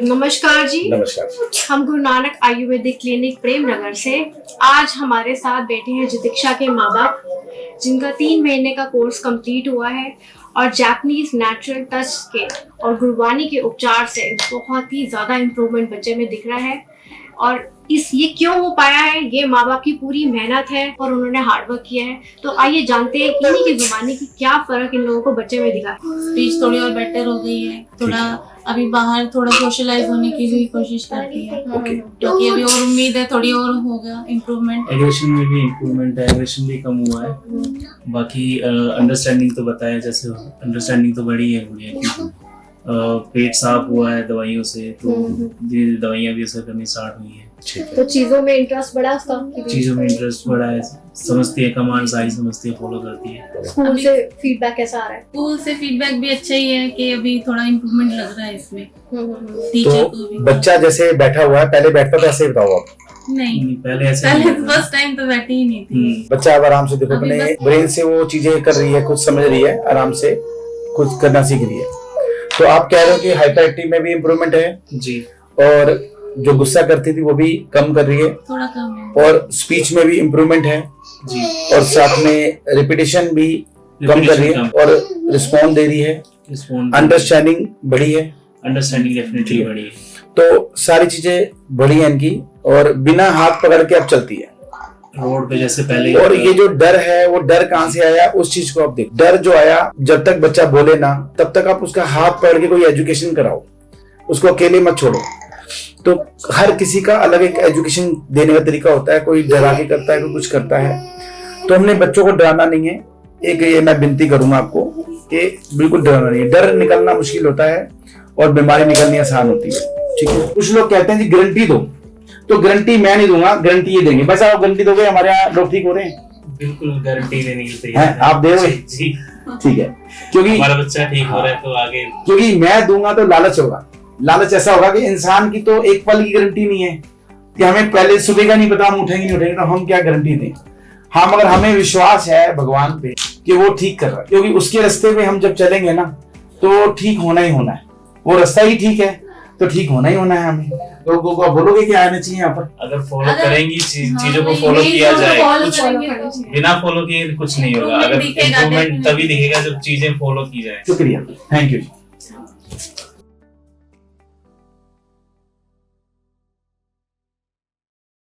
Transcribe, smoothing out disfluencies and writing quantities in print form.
नमस्कार जी। नमस्कार। हम गुरु नानक आयुर्वेदिक क्लिनिक प्रेम नगर से आज हमारे साथ बैठे हैं जितिक्षा के माँ बाप, जिनका 3 महीने का कोर्स कंप्लीट हुआ है और जापानीज नेचुरल टच के और गुरबानी के उपचार से बहुत ही ज्यादा इम्प्रूवमेंट बच्चे में दिख रहा है। और ये क्यों हो पाया है, ये माँ बाप की पूरी मेहनत है और उन्होंने हार्डवर्क किया है। तो आइए जानते हैं इन्हीं की जुबानी की क्या फर्क इन लोगों को बच्चे में दिखा। स्पीच थोड़ी और बेटर हो गई है, थोड़ा अभी बाहर थोड़ा सोशलाइज होने की भी कोशिश करती है, क्योंकि अभी और उम्मीद है थोड़ी और होगा इम्प्रूवमेंट। एग्रेशन में भी इम्प्रूवमेंट है, एग्रेशन भी कम हुआ है। बाकी अंडरस्टैंडिंग तो बताया, जैसे अंडरस्टैंडिंग तो बड़ी है गुड़िया की। पेट साफ हुआ है दवाइयों से, तो दवाइयाँ भी असर करनी स्टार्ट हुई है। तो चीजों में इंटरेस्ट बढ़ा उसका, चीजों में इंटरेस्ट बढ़ा है, समझती है, कमांड सारी समझती है, फॉलो करती है। स्कूल से फीडबैक कैसा आ रहा है? स्कूल से फीडबैक भी अच्छा ही है कि अभी थोड़ा इम्प्रूवमेंट लग रहा है इसमें। टीचर को भी। बच्चा जैसे बैठा हुआ है, पहले बैठता था ऐसे, बताओ आप? नहीं, पहले ऐसे फर्स्ट टाइम तो बैठी ही नहीं थी। बच्चा अब आराम से, देखो अपने ब्रेन से वो चीजें कर रही है, कुछ समझ रही है, आराम से कुछ करना सीख रही है। तो आप कह रहे हो कि हाइपर एक्टिव में भी इम्प्रूवमेंट है जी, और जो गुस्सा करती थी वो भी कम कर रही है, थोड़ा कम है, और स्पीच में भी इम्प्रूवमेंट है जी, और साथ में रिपीटेशन भी कम कर रही है और रिस्पॉन्ड दे रही है। अंडरस्टैंडिंग बढ़ी है, अंडरस्टैंडिंग डेफिनेटली बढ़ी है। तो सारी चीजें बढ़ी है इनकी, और बिना हाथ पकड़ के अब चलती है रोड पे जैसे पहले। और ये जो डर है, वो डर कहाँ से आया उस चीज को आप देखो। डर जो आया, जब तक बच्चा बोले ना तब तक आप उसका हाथ पकड़ के कोई एजुकेशन कराओ, उसको अकेले मत छोड़ो। तो हर किसी का अलग एक एजुकेशन देने का तरीका होता है, कोई डरा के करता है, कोई कुछ करता है। तो हमने बच्चों को डराना नहीं है। एक ये मैं विनती करूंगा आपको कि बिल्कुल डराना नहीं है। डर निकलना मुश्किल होता है और बीमारी निकलनी आसान होती है, ठीक है। कुछ लोग कहते हैं जी गारंटी दो, तो गारंटी मैं नहीं दूंगा, गारंटी ये देंगे। बस आप गारंटी दोगे हमारे यहाँ लोग ठीक हो रहे हैं? बिल्कुल गारंटी देने के लिए तैयार आप दोगे? जी, ठीक है, क्योंकि हमारा बच्चा ठीक हो रहा है तो आगे। क्योंकि मैं दूंगा तो लालच होगा। लालच ऐसा होगा कि इंसान की तो एक पल की गारंटी नहीं है कि हमें पहले सुबह का नहीं पता, हम उठेंगे नहीं उठेंगे, तो हम क्या गारंटी दें। हाँ, मगर हमें विश्वास है भगवान पे कि वो ठीक कर रहा है, क्योंकि उसके रास्ते पे हम जब चलेंगे ना तो ठीक होना ही होना है। वो रास्ता ही ठीक है तो ठीक होना ही होना है। हमें लोगों को बोलोगे कि आना चाहिए यहाँ पर? अगर फॉलो करेंगी चीजों को फॉलो किया जाए, कुछ बिना फॉलो किए कुछ नहीं होगा। अगर इम्प्रूवमेंट तभी दिखेगा जब चीजें फॉलो की जाए। शुक्रिया, थैंक यू।